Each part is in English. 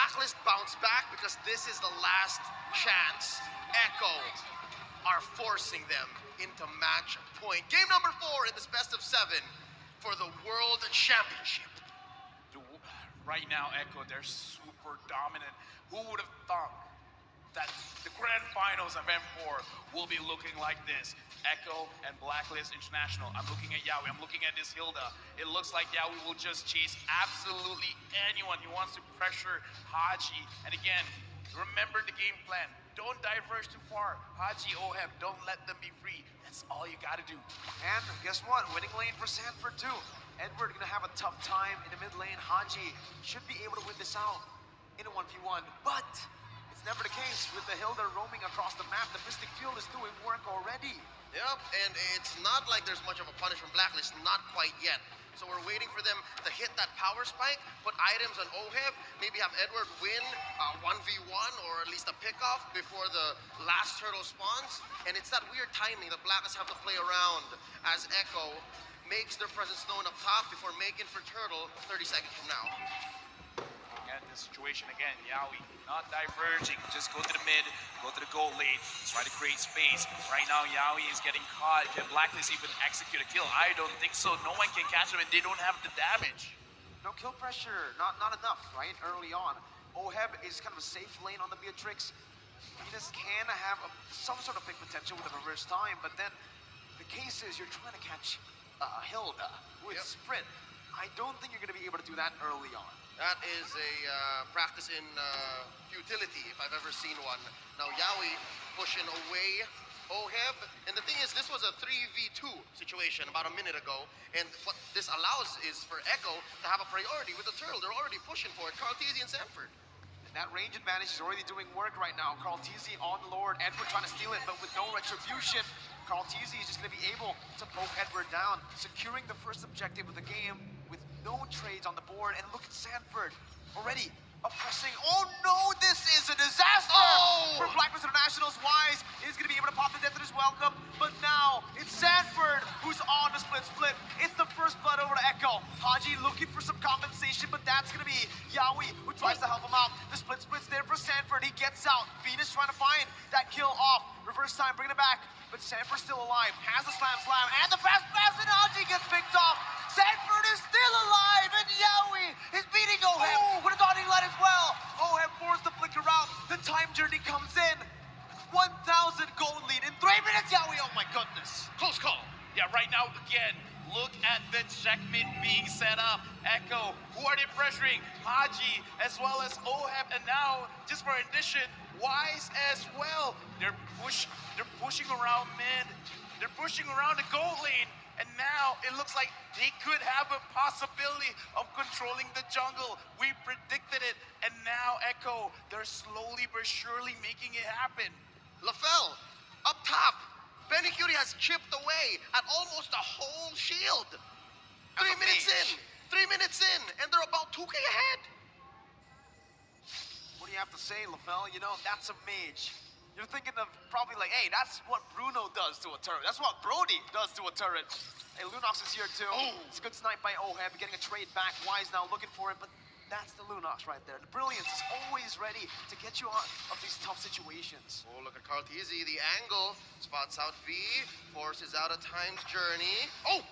Blacklist bounce back because this is the last chance. Echo are forcing them into match point. Game number 4 in this best of 7 for the World Championship. Dude, right now, Echo, they're super dominant. Who would have thought that the grand finals of M4 will be looking like this? Echo and Blacklist International. I'm looking at Yawi. I'm looking at this Hilda. It looks like Yawi will just chase absolutely anyone. He wants to pressure Haji. And again, remember the game plan. Don't diverge too far. Haji, Oheb, don't let them be free. That's all you got to do. And guess what? Winning lane for Sanford too. Edward gonna have a tough time in the mid lane. Haji should be able to win this out in a 1v1, but it's never the case with the Hilda roaming across the map. The Mystic Field is doing work already. Yep, and it's not like there's much of a punish from Blacklist, not quite yet. So we're waiting for them to hit that power spike, put items on Oheb, maybe have Edward win 1v1 or at least a pickoff before the last turtle spawns. And it's that weird timing that Blacklist have to play around as Echo makes their presence known up top before making for turtle 30 seconds from now. At this situation again, Yawi not diverging, just go to the mid, go to the gold lane, try to create space. Right now, Yawi is getting caught. Can Blacklist even execute a kill? I don't think so. No one can catch them, and they don't have the damage. No kill pressure, not enough, right? Early on, Oheb is kind of a safe lane on the Beatrix. Venus can have some sort of big potential with a reverse time, but then the case is you're trying to catch Hilda with sprint. I don't think you're going to be able to do that early on. That is a practice in futility, if I've ever seen one. Now Yawi pushing away Oheb, and the thing is, this was a 3v2 situation about a minute ago, and what this allows is for Echo to have a priority with the turtle. They're already pushing for it, Carl Tizzy and Sanford. And that range advantage is already doing work right now. Carl Tizzy on the Lord, Edward trying to steal it, but with no retribution. Carl Tizzy is just going to be able to poke Edward down, securing the first objective of the game with no trades on the board. And look at Sanford already oppressing. Oh no, this is a disaster for Blacklist International's. Wise is going to be able to pop the death that is welcome, but now it's Sanford who's on the split. It's the first blood over to Echo. Haji looking for some compensation, but that's going to be Yawi who tries to help him out. The split's there for Sanford. He gets out. Venus trying to find that kill off. Reverse time, bringing it back, but Sanford's still alive. Has the slam, and the fast pass, and Haji gets picked off. Sanford is still alive, and Yawi is beating Oheb with a dotting line as well. Oheb forced to flicker out. The time journey comes in. 1,000 gold lead in 3 minutes, Yawi. Oh my goodness. Close call. Yeah, right now, again, look at the checkmate being set up. Echo, who are they pressuring? Haji, as well as Oheb, and now, just for addition, Wise as well. They're pushing around mid. They're pushing around the gold lane. And now it looks like they could have a possibility of controlling the jungle. We predicted it. And now Echo, they're slowly but surely making it happen. LaFell, up top. Benny Curie has chipped away at almost a whole shield. 3 minutes in. 3 minutes in. And they're about 2K ahead. What do you have to say, LaFell? You know, that's a mage. You're thinking of probably like, hey, that's what Bruno does to a turret. That's what Brody does to a turret. Hey, Lunox is here too. It's a good snipe by Oheb, getting a trade back. Wise now looking for it, but that's the Lunox right there. The brilliance is always ready to get you out of these tough situations. Oh, look at Carl Tizzy, the angle. Spots out V, forces out a time's journey. Oh!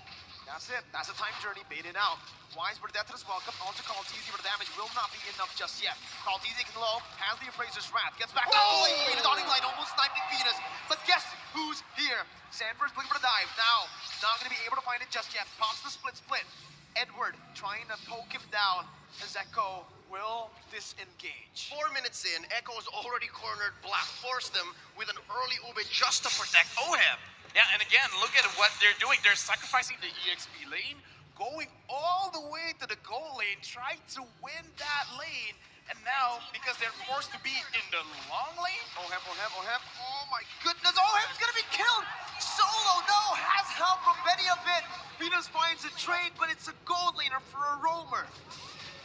That's it. That's a time journey baited out. Wise for the death is welcome. Onto Carl Tizzy, but the damage will not be enough just yet. Carl Tizzy can low, has the Appraiser's Wrath, gets back to the dotting line, almost sniping Venus. But guess who's here? Sanford's looking for the dive. Now, not going to be able to find it just yet. Pops the split. Edward trying to poke him down as Echo will disengage. 4 minutes in, Echo's already cornered Black, forced them with an early ube just to protect Oheb. Yeah, and again, look at what they're doing. They're sacrificing the EXP lane, going all the way to the goal lane, trying to win that lane. And now, because they're forced to be in the long lane. Oheb. Oh my goodness, Oheb's gonna be killed. Solo, no, has help from Benny a bit. Venus finds a trade, but it's a gold laner for a roamer.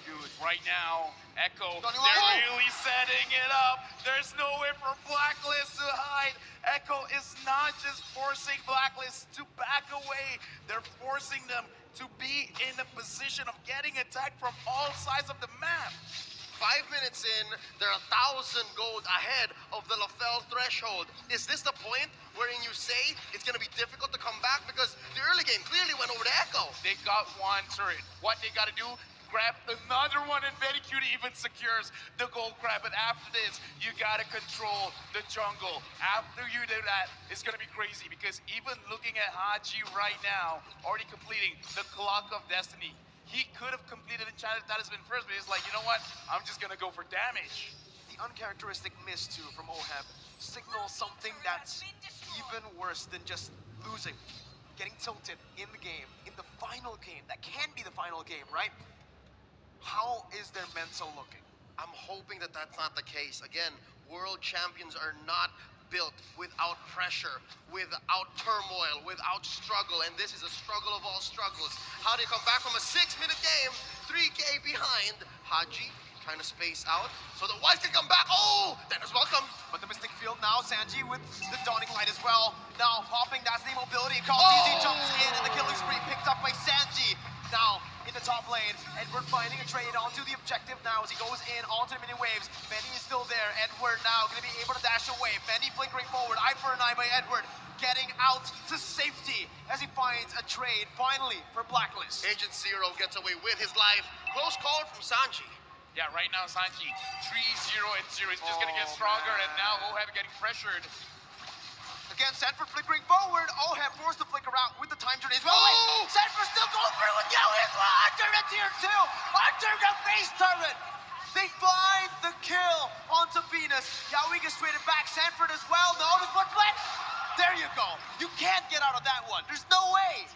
Dude, right now, Echo, They're really setting it up. There's nowhere for Blacklist to hide. Echo is not just forcing Blacklist to back away. They're forcing them to be in a position of getting attacked from all sides of the map. 5 minutes minutes in, they're 1,000 gold ahead of the LaFell threshold. Is this the point wherein you say it's going to be difficult to come back? Because the early game clearly went over to Echo. They got one turret. What they gotta do, grab another one, and very cute even secures the gold grab. But after this, you gotta control the jungle. After you do that, it's gonna be crazy, because even looking at Haji right now, already completing the Clock of Destiny, he could have completed Enchanted Talisman first, but he's like, you know what? I'm just gonna go for damage. The uncharacteristic miss too from Oheb signals something that's even worse than just losing, getting tilted in the game, in the final game. That can be the final game, right? How is their mental looking? I'm hoping that that's not the case. Again, world champions are not built without pressure, without turmoil, without struggle, and this is a struggle of all struggles. How do you come back from a 6-minute game, 3K behind? Haji trying to space out so the Whites can come back. Oh, that is welcome. But the Mystic Field now, Sanji with the Dawning Light as well. Now popping, that's the mobility. Call Oh! jumps in and the killing spree picked up by Sanji. Now in the top lane, Edward finding a trade onto the objective now as he goes in onto the mini waves. Benny is still there. Edward now gonna be able to dash away. Benny flickering forward. Eye for an eye by Edward. Getting out to safety as he finds a trade finally for Blacklist. Agent Zero gets away with his life. Close call from Sanji. Yeah, right now Sanji, 3-0 and 0. He's just gonna get stronger, and now Oheb getting pressured. Again, Sanford flickering forward. Oheb forced to flicker out with the time journey as well. Oh! Sanford still going through with Yo as well. Under the tier 2. Under the face turret. They find the kill onto Venus. Yowie gets traded back. Sanford as well. No, there's one flat. There you go. You can't get out of that one. There's no way.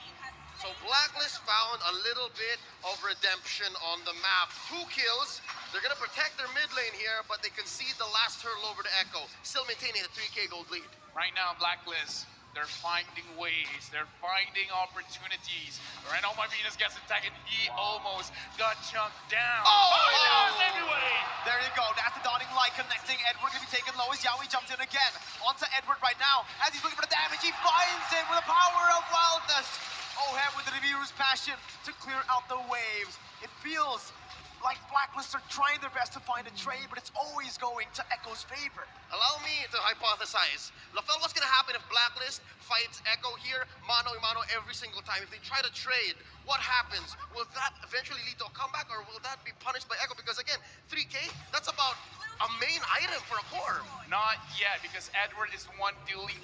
So Blacklist found a little bit of redemption on the map. 2 kills. They're going to protect their mid lane here, but they concede the last hurdle over to Echo, still maintaining a 3K gold lead. Right now, Blacklist, they're finding ways, they're finding opportunities. Right now, my Venus gets attacked, and he almost got chunked down. Oh! Anyway. There you go. That's the Dawning Light connecting. Edward gonna be taken low as Yowie jumps in again. Onto Edward right now. As he's looking for the damage, he finds it with the power of wildness. Oheb with the Nibiru's passion to clear out the waves. It feels like Blacklist are trying their best to find a trade, but it's always going to Echo's favor. Allow me to hypothesize. LaFell, what's going to happen if Blacklist fights Echo here, mano a mano every single time? If they try to trade, what happens? Will that eventually lead to a comeback, or will that be punished by Echo? Because again, 3K, that's about a main item for a core. Not yet, because Edward is the one dealing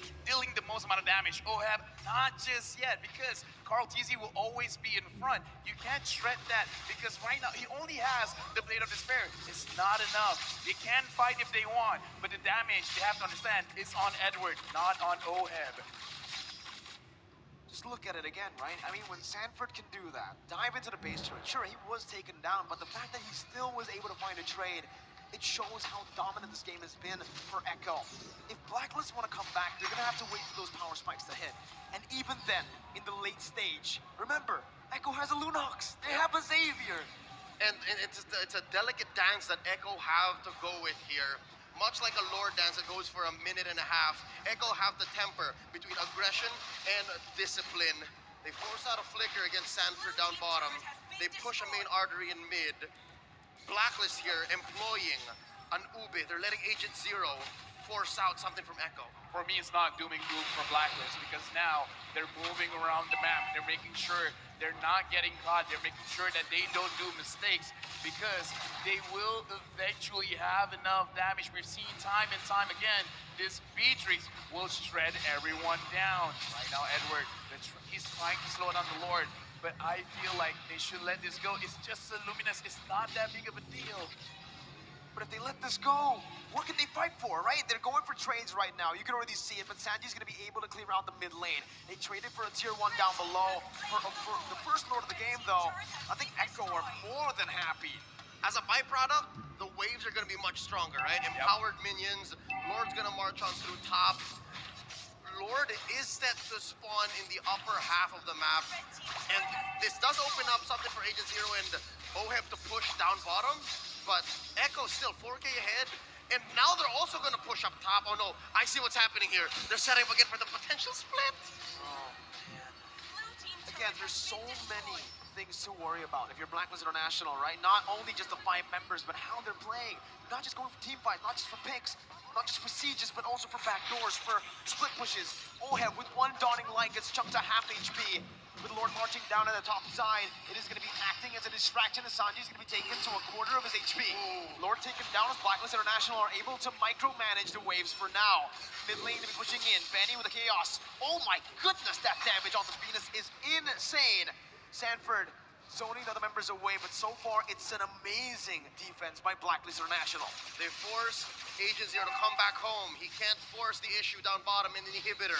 the most amount of damage. Oheb, not just yet, because Carl TZ will always be in front. You can't shred that, because right now he only has the Blade of Despair. It's not enough. They can fight if they want, but the damage, they have to understand, is on Edward, not on Oheb. Just look at it again, right? I mean, when Sanford can do that, dive into the base turret, sure, he was taken down, but the fact that he still was able to find a trade, it shows how dominant this game has been for Echo. If Blacklist want to come back, they're going to have to wait for those power spikes to hit. And even then, in the late stage, remember, Echo has a Lunox. They have a Xavier. And it's a delicate dance that Echo have to go with here. Much like a Lord dance that goes for a minute and a half, Echo have the temper between aggression and discipline. They force out a flicker against Sanford down bottom. They push a main artery in mid. Blacklist here employing an Ube. They're letting Agent Zero force out something from Echo. For me, it's not doom and gloom for Blacklist, because now they're moving around the map. They're making sure they're not getting caught. They're making sure that they don't do mistakes, because they will eventually have enough damage. We've seen time and time again, this Beatrix will shred everyone down. Right now, Edward, he's trying to slow down the Lord, but I feel like they should let this go. It's just a Luminous. It's not that big of a deal. But if they let this go, what can they fight for, right? They're going for trades right now. You can already see it, but Sanji's going to be able to clear out the mid lane. They traded for a tier 1 down below. For the first Lord of the game, though, I think Echo are more than happy. As a byproduct, the waves are going to be much stronger, right? Empowered minions. Lord's going to march on through top. Lord is set to spawn in the upper half of the map. And this does open up something for Agent Zero and Oheb to push down bottom. But Echo still 4K ahead. And now they're also going to push up top. Oh no, I see what's happening here. They're setting up again for the potential split. Oh, man. Again, there's so many things to worry about if you're Blacklist International, right? Not only just the 5 members, but how they're playing. Not just going for team fights, not just for picks, not just for sieges, but also for backdoors, for split pushes. Oheb with one dawning light gets chunked to half HP. With Lord marching down at the top side, it is going to be acting as a distraction as Sanji's going to be taken to a quarter of his HP. Lord taken down as Blacklist International are able to micromanage the waves for now. Mid lane to be pushing in. Benny with the chaos. Oh my goodness, that damage on the Venus is insane. Sanford zoning the other members away, but so far it's an amazing defense by Blacklist International. They force Agent Zero to come back home. He can't force the issue down bottom in the inhibitor.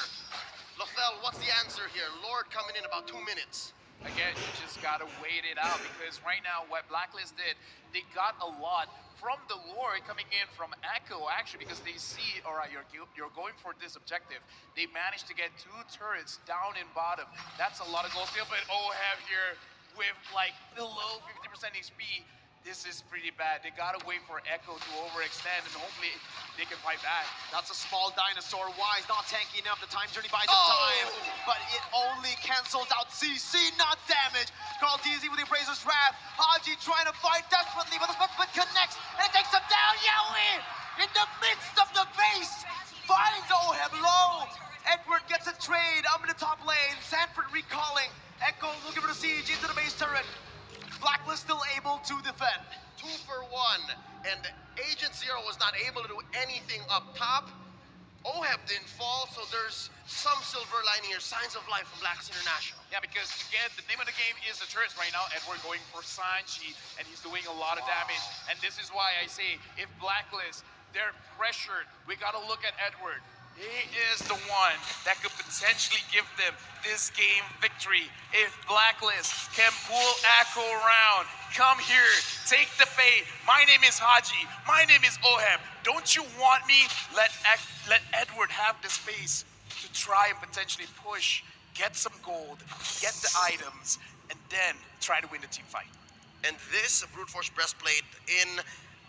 Lofel, what's the answer here? Lord coming in about 2 minutes. Again, you just gotta wait it out, because right now what Blacklist did, they got a lot from the Lord coming in from Echo, actually, because they see, all right, you're going for this objective. They managed to get 2 turrets down in bottom. That's a lot of gold steal, but Oheb here with like below 50% HP. This is pretty bad. They gotta wait for Echo to overextend, and hopefully they can fight back. That's a small dinosaur. Wise not tanky enough. The time journey buys him time, but it only cancels out CC, not damage. Carl TZ with the Appraiser's Wrath. Haji trying to fight desperately, but the split connects, and it takes him down. Yowie in the midst of the base finds Oheb low. Edward gets a trade up in the top lane. Sanford recalling. Echo looking for the siege into the base turret. Blacklist still able to defend. 2 for 1, and Agent Zero was not able to do anything up top. Oheb didn't fall, so there's some silver lining here, signs of life from Blacklist International. Yeah, because again, the name of the game is the turrets right now. Edward going for Sanchi, and he's doing a lot of damage. And this is why I say, if Blacklist, they're pressured, we gotta look at Edward. He is the one that could potentially give them this game victory. If Blacklist can pull Echo around, come here, take the bait. My name is Haji. My name is Oheb. Don't you want me? Let Edward have the space to try and potentially push, get some gold, get the items, and then try to win the team fight. And this brute force breastplate in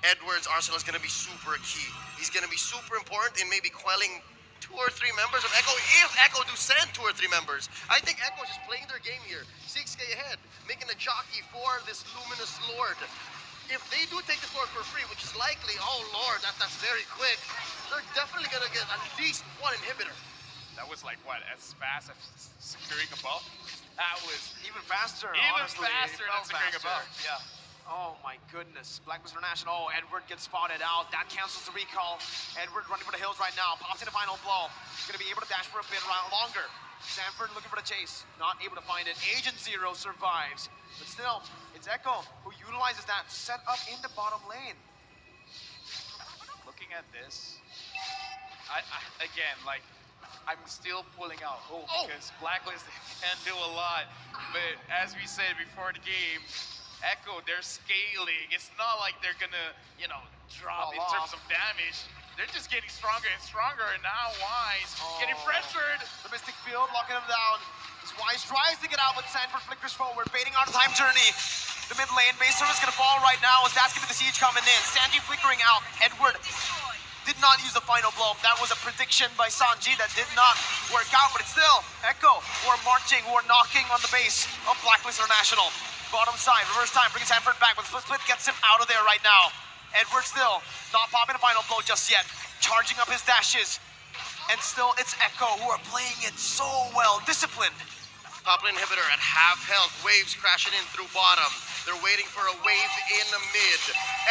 Edward's arsenal is going to be super key. He's going to be super important in maybe quelling 2 or 3 members of Echo, if Echo do send 2 or 3 members. I think Echo is just playing their game here. 6K ahead, making a jockey for this Luminous Lord. If they do take this Lord for free, which is likely, oh Lord, that's very quick, they're definitely going to get at least 1 inhibitor. That was like, what, as fast as securing a buff? That was Even faster, even honestly. faster than securing a buff. Yeah. Oh my goodness. Blacklist International. Oh, Edward gets spotted out. That cancels the recall. Edward running for the hills right now. Pops in the final blow. He's going to be able to dash for a bit longer. Sanford looking for the chase. Not able to find it. Agent Zero survives. But still, it's Echo who utilizes that set up in the bottom lane. Looking at this, again, like, I'm still pulling out hope because Blacklist can do a lot. But as we said before the game, Echo, they're scaling. It's not like they're gonna, drop in terms of damage. They're just getting stronger and stronger, and now Wise getting pressured. The Mystic Field locking him down. As Wise tries to get out, but Sanford flickers forward, baiting out a time journey. The mid lane base turret is gonna fall right now as that's gonna be the siege coming in. Sanji flickering out. Edward did not use the final blow. That was a prediction by Sanji that did not work out, but it's still Echo who are marching, who are knocking on the base of Blacklist International. Bottom side, reverse time, bringing Sanford back, but the split gets him out of there right now. Edward still not popping a final blow just yet, charging up his dashes. And still, it's Echo who are playing it so well, disciplined. Top lane inhibitor at half health, waves crashing in through bottom. They're waiting for a wave in the mid.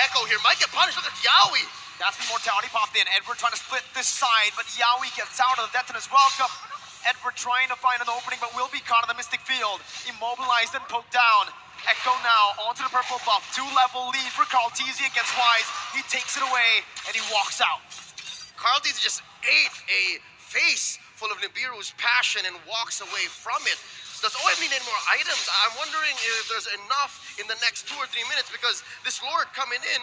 Echo here might get punished, look at Yowie. That's the immortality popped in. Edward trying to split this side, but Yowie gets out of the death in his welcome. Edward trying to find an opening, but will be caught in the Mystic Field. Immobilized and poked down. Echo now onto the purple buff. 2-level lead for Carl TZ against Wise. He takes it away, and he walks out. Carl Dietz just ate a face full of Nibiru's passion and walks away from it. Does OM need any more items? I'm wondering if there's enough in the next 2 or 3 minutes, because this Lord coming in,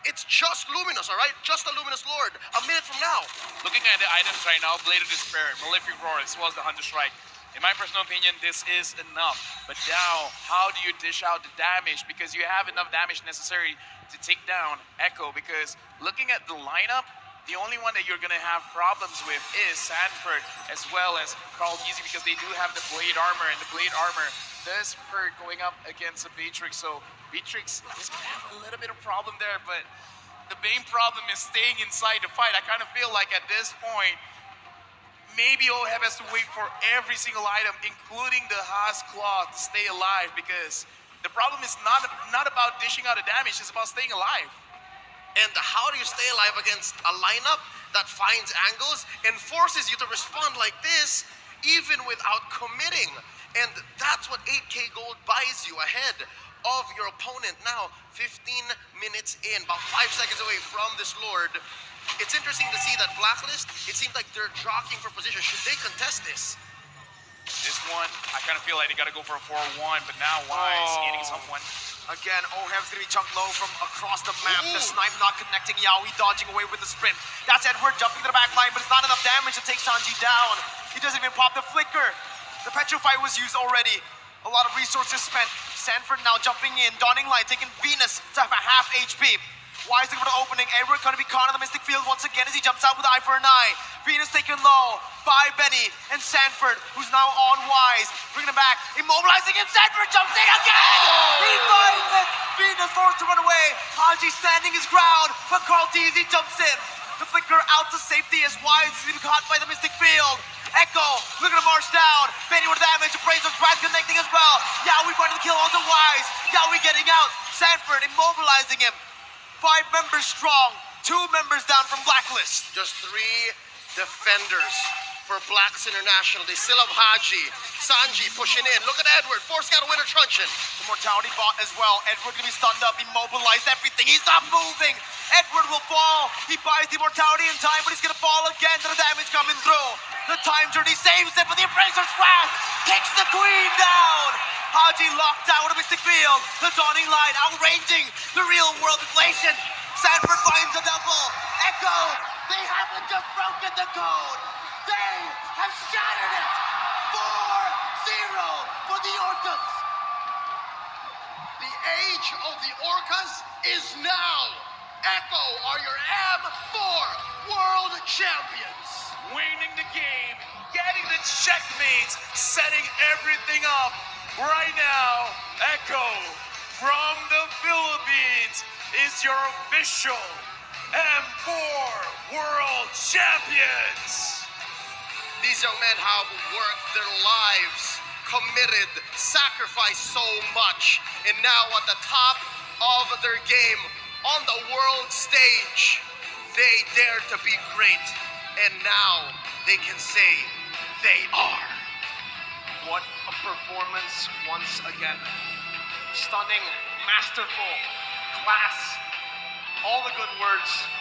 it's just Luminous, all right? Just the Luminous Lord. A minute from now. Looking at the items right now, Blade of Despair, Malefic Roar, as well as the Hunter Strike. In my personal opinion, this is enough. But now, how do you dish out the damage? Because you have enough damage necessary to take down Echo. Because looking at the lineup, the only one that you're going to have problems with is Sanford, as well as Carl Yeezy, because they do have the Blade Armor, and the Blade Armor does hurt going up against a Beatrix. So Beatrix is gonna have a little bit of problem there, but the main problem is staying inside the fight. I kind of feel like at this point, maybe Oheb has to wait for every single item, including the Haas Claw, to stay alive, because the problem is not about dishing out a damage, it's about staying alive. And how do you stay alive against a lineup that finds angles and forces you to respond like this, even without committing? And that's what 8K gold buys you ahead of your opponent. Now, 15 minutes in, about 5 seconds away from this Lord. It's interesting to see that Blacklist, it seems like they're jockeying for position. Should they contest this? This one, I kind of feel like they got to go for a 4-1, but now Wise eating someone. Again, Oheb's gonna be chunked low from across the map. Ooh. The snipe not connecting. Yaoi dodging away with the sprint. That's Edward jumping to the back line, but it's not enough damage to take Sanji down. He doesn't even pop the flicker. The Petrify was used already. A lot of resources spent. Sanford now jumping in. Dawning Light taking Venus to have a half HP. Wise looking for the opening. Edward gonna be caught in the Mystic Field once again as he jumps out with eye for an eye. Venus taken low by Benny and Sanford, who's now on Wise. Bringing him back, immobilizing him. Sanford jumps in again! He finds it! Venus forced to run away. Haji standing his ground, but Carl Teasy jumps in. The flicker out to safety as Wise is even caught by the Mystic Field. Echo looking to march down. Benny with damage. Appraiser's Brad connecting as well. Yaoi going to the kill onto Wise. Yaoi getting out. Sanford immobilizing him. 5 members strong. 2 members down from Blacklist. Just 3 defenders for Blacks International. They still have Haji. Sanji pushing in. Look at Edward. Force got a winner truncheon. The mortality bot as well. Edward gonna be stunned up, immobilized, everything. He's not moving. Edward will fall. He buys the mortality in time, but he's gonna fall again to the damage coming through. The time journey saves it, but the Appraiser's Wrath kicks the Queen down. Haji locked out of Mystic Field. The Dawning Light outranging the real world inflation. Sanford finds a double. Echo, they haven't just broken the code. They have shattered it. 4-0 for the Orcas. The age of the Orcas is now. Echo are your M4 world champions. Winning the game, getting the checkmates, setting everything up. Right now, Echo from the Philippines is your official M4 World Champions. These young men have worked their lives, committed, sacrificed so much, and now at the top of their game, on the world stage, they dare to be great, and now they can say they are. What a performance once again. Stunning, masterful, class, all the good words that